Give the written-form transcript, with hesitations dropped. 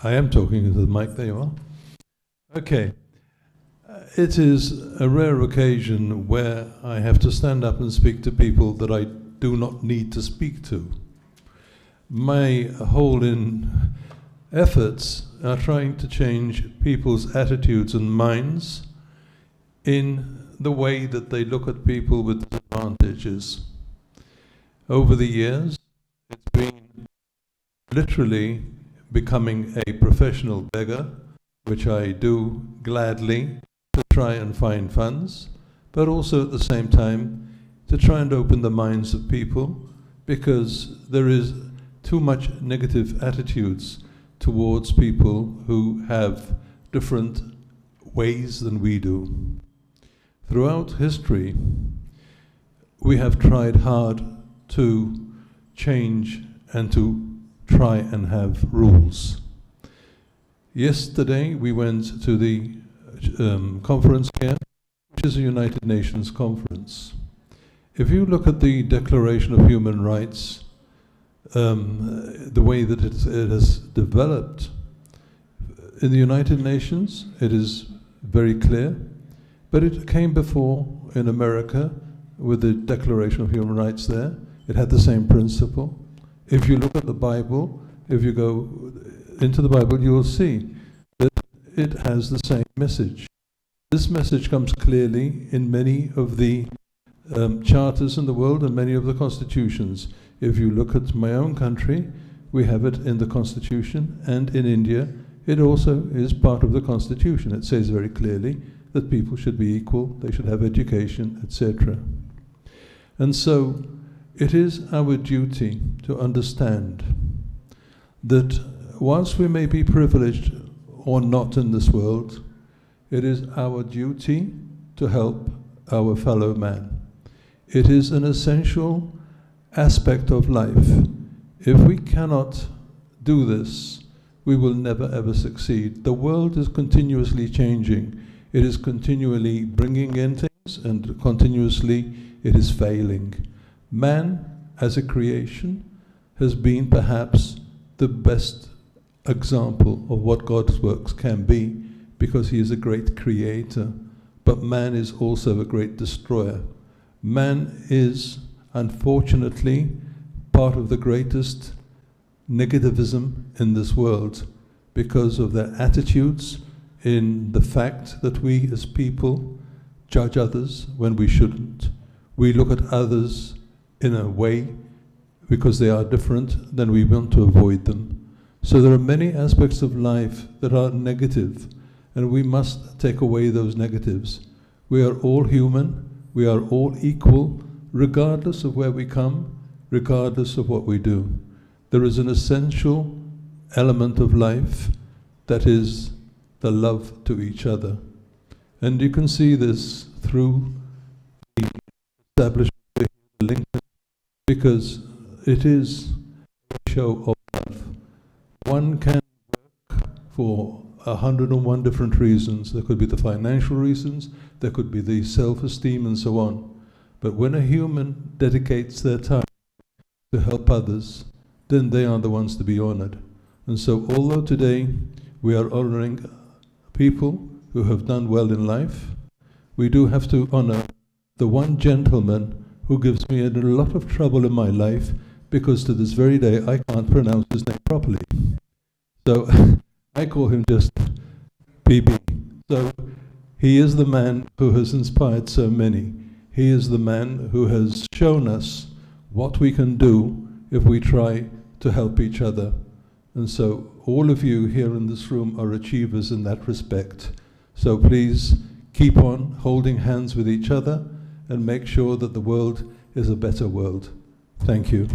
I am talking into the mic, there you are. Okay. It is a rare occasion where I have to stand up and speak to people that I do not need to speak to. My whole efforts are trying to change people's attitudes and minds in the way that they look at people with disadvantages. Over the years, it's been literally becoming a professional beggar, which I do gladly to try and find funds, but also at the same time to try and open the minds of people, because there is too much negative attitudes towards people who have different ways than we do. Throughout history, we have tried hard to change and to try and have rules. Yesterday we went to the conference here, which is a United Nations conference. If you look at the Declaration of Human Rights, the way that it has developed in the United Nations, it is very clear, but it came before in America with the Declaration of Human Rights there. It had the same principle. If you look at the Bible, if you go into the Bible, you will see that it has the same message. This message comes clearly in many of the charters in the world and many of the constitutions. If you look at my own country, we have it in the constitution, and in India, it also is part of the constitution. It says very clearly that people should be equal, they should have education, etc. And so, it is our duty to understand that whilst we may be privileged or not in this world, it is our duty to help our fellow man. It is an essential aspect of life. If we cannot do this, we will never ever succeed. The world is continuously changing. It is continually bringing in things, and continuously it is failing. Man, as a creation, has been perhaps the best example of what God's works can be, because he is a great creator, but man is also a great destroyer. Man is, unfortunately, part of the greatest negativism in this world because of their attitudes in the fact that we as people judge others when we shouldn't. We look at others in a way because they are different, then we want to avoid them. So there are many aspects of life that are negative, and we must take away those negatives. We are all human, we are all equal, regardless of where we come, regardless of what we do. There is an essential element of life that is the love to each other. And you can see this through the establishment of the link, because it is a show of love. One can work for 101 different reasons. There could be the financial reasons, there could be the self-esteem and so on. But when a human dedicates their time to help others, then they are the ones to be honored. And so although today we are honoring people who have done well in life, we do have to honor the one gentleman who gives me a lot of trouble in my life, because to this very day I can't pronounce his name properly. So I call him just PB. So he is the man who has inspired so many. He is the man who has shown us what we can do if we try to help each other. And so all of you here in this room are achievers in that respect. So please keep on holding hands with each other and make sure that the world is a better world. Thank you.